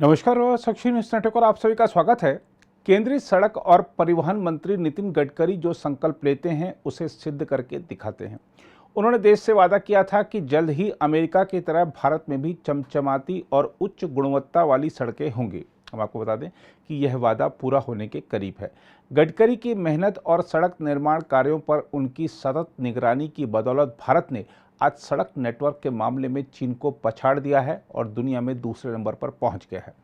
नमस्कार साक्षी news network और आप सभी का स्वागत है। केंद्रीय सड़क और परिवहन मंत्री नितिन गडकरी जो संकल्प लेते हैं उसे सिद्ध करके दिखाते हैं। उन्होंने देश से वादा किया था कि जल्द ही अमेरिका की तरह भारत में भी चमचमाती और उच्च गुणवत्ता वाली सड़कें होंगी। हम आपको बता दें कि यह वादा पूरा होने के करीब है। गडकरी की मेहनत और सड़क निर्माण कार्यों पर उनकी सतत निगरानी की बदौलत भारत ने आज सड़क नेटवर्क के मामले में चीन को पछाड़ दिया है और दुनिया में दूसरे नंबर पर पहुंच गया है।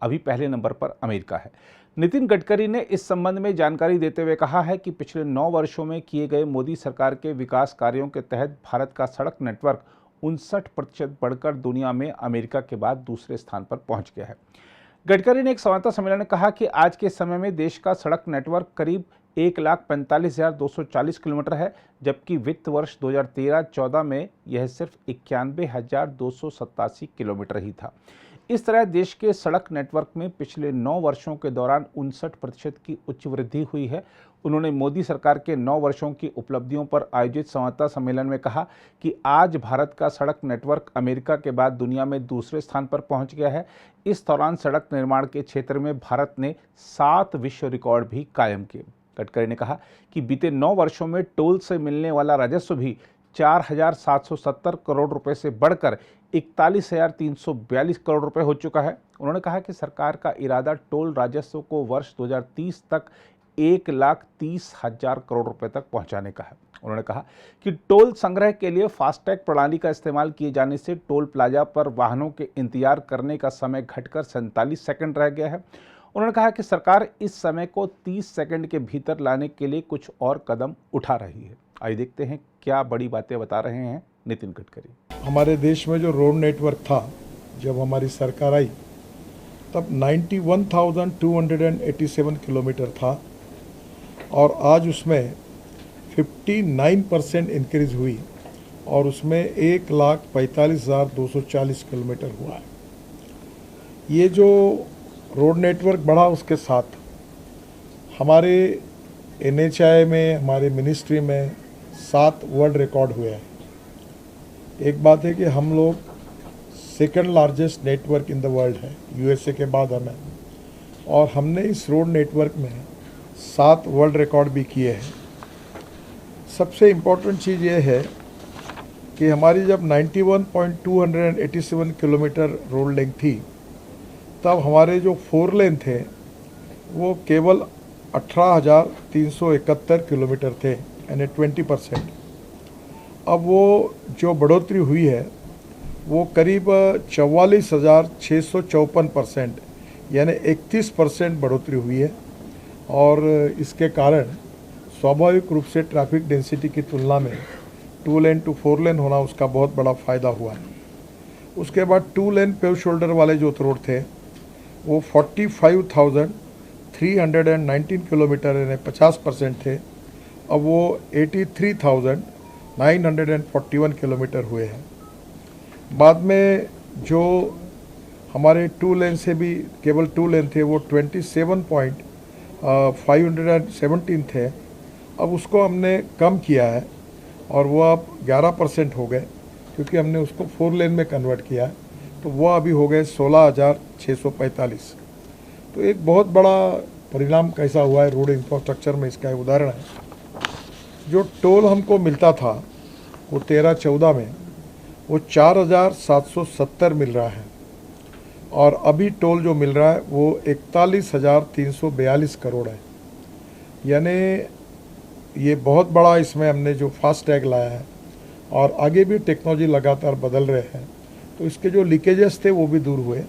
अभी पहले नंबर पर अमेरिका है। नितिन गडकरी ने इस संबंध में जानकारी देते हुए कहा है कि पिछले 9 वर्षों में किए गए मोदी सरकार के विकास कार्यों के तहत भारत का सड़क नेटवर्क 59% बढ़कर दुनिया में अमेरिका के बाद दूसरे स्थान पर पहुंच गया है। गडकरी ने एक संवाददाता सम्मेलन में कहा कि आज के समय में देश का सड़क नेटवर्क करीब 1,45,240 किलोमीटर है, जबकि वित्त वर्ष 2013-14 में यह सिर्फ 91,287 किलोमीटर ही था। इस तरह देश के सड़क नेटवर्क में पिछले 9 वर्षों के दौरान 59% की उच्च वृद्धि हुई है। उन्होंने मोदी सरकार के 9 वर्षों की उपलब्धियों पर आयोजित संवाददाता सम्मेलन में कहा कि आज भारत का सड़क नेटवर्क अमेरिका के बाद दुनिया में दूसरे स्थान पर पहुंच गया है। इस दौरान सड़क निर्माण के क्षेत्र में भारत ने 7 विश्व रिकॉर्ड भी कायम किए। गडकरी ने कहा कि बीते 9 वर्षों में टोल से मिलने वाला राजस्व भी 4,770 करोड़ रुपए से बढ़कर 41,342 करोड़ रुपए हो चुका है। उन्होंने कहा कि सरकार का इरादा टोल राजस्व को वर्ष 2030 तक 1,30,000 करोड़ रुपए तक पहुंचाने का है। उन्होंने कहा कि टोल संग्रह के लिए फास्टैग प्रणाली का इस्तेमाल किए जाने से टोल प्लाजा पर वाहनों के इंतजार करने का समय घटकर 47 सेकंड रह गया है। उन्होंने कहा कि सरकार इस समय को 30 सेकंड के भीतर लाने के लिए कुछ और कदम उठा रही है। आइए देखते हैं क्या बड़ी बातें बता रहे हैं नितिन गडकरी। हमारे देश में जो रोड नेटवर्क था, जब हमारी सरकार आई तब 91,287 किलोमीटर था और आज उसमें 59% इंक्रीज हुई और उसमें 1,45,240 किलोमीटर हुआ है। ये जो रोड नेटवर्क बढ़ा, उसके साथ हमारे NHAI में, हमारे मिनिस्ट्री में 7 वर्ल्ड रिकॉर्ड हुए हैं। एक बात है कि हम लोग second largest network in the world है, USA के बाद हमें, और हमने इस रोड नेटवर्क में 7 वर्ल्ड रिकॉर्ड भी किए हैं। सबसे इम्पोर्टेंट चीज़ ये है कि हमारी जब 91,287 किलोमीटर रोड लेंथ थी, तब हमारे जो 4 लेन थे वो केवल 18,371 किलोमीटर थे, यानी 20%। अब वो जो बढ़ोतरी हुई है वो करीब 44,654%, यानी 31% बढ़ोतरी हुई है। और इसके कारण स्वाभाविक रूप से ट्रैफिक डेंसिटी की तुलना में 2 लेन टू 4 लेन होना उसका बहुत बड़ा फ़ायदा हुआ है। उसके बाद 2 लेन पेव शोल्डर वाले जो रोड थे वो 45,319 किलोमीटर, यानी 50% थे। अब वो 83,941 किलोमीटर हुए हैं। बाद में जो हमारे 2 लेन से भी केवल 2 लेन थे वो 27,517 थे। अब उसको हमने कम किया है और वो अब 11% हो गए, क्योंकि हमने उसको 4 लेन में कन्वर्ट किया है, तो वो अभी हो गए 16,645। तो एक बहुत बड़ा परिणाम कैसा हुआ है रोड इंफ्रास्ट्रक्चर में, इसका एक उदाहरण है। जो टोल हमको मिलता था वो 13-14 में वो 4,770 मिल रहा है, और अभी टोल जो मिल रहा है वो 41,342 करोड़ है। यानी ये बहुत बड़ा इसमें हमने जो फास्टैग लाया है, और आगे भी टेक्नोलॉजी लगातार बदल रहे हैं, तो इसके जो लीकेजेस थे वो भी दूर हुए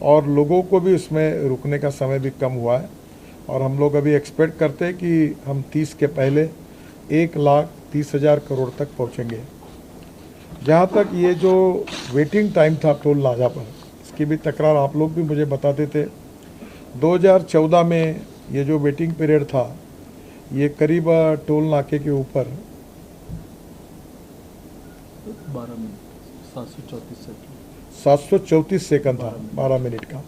और लोगों को भी उसमें रुकने का समय भी कम हुआ है। और हम लोग अभी एक्सपेक्ट करते हैं कि हम 30 के पहले 1,30,000 करोड़ तक पहुंचेंगे। जहां तक ये जो वेटिंग टाइम था टोल नाका पर, इसकी भी तकरार आप लोग भी मुझे बताते थे। 2014 में ये जो वेटिंग पीरियड था ये करीब टोल नाके के ऊपर 734 सेकंड था, 12 मिनट का।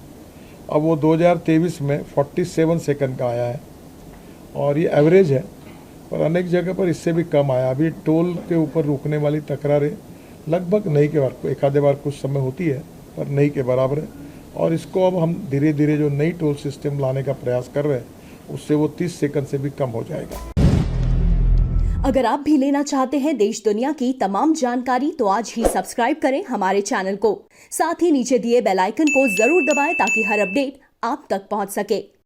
अब वो 2023 में 47 सेकंड का आया है, और ये एवरेज है, पर अनेक जगह पर इससे भी कम आया। अभी टोल के ऊपर रुकने वाली तकरारें लगभग नहीं के बार, एक आधे बार कुछ समय होती है, पर नहीं के बराबर है। और इसको अब हम धीरे धीरे जो नई टोल सिस्टम लाने का प्रयास कर रहे हैं उससे वो 30 सेकंड से भी कम हो जाएगा। अगर आप भी लेना चाहते हैं देश दुनिया की तमाम जानकारी तो आज ही सब्सक्राइब करें हमारे चैनल को। साथ ही नीचे दिए बेल आइकन को जरूर दबाएं ताकि हर अपडेट आप तक पहुंच सके।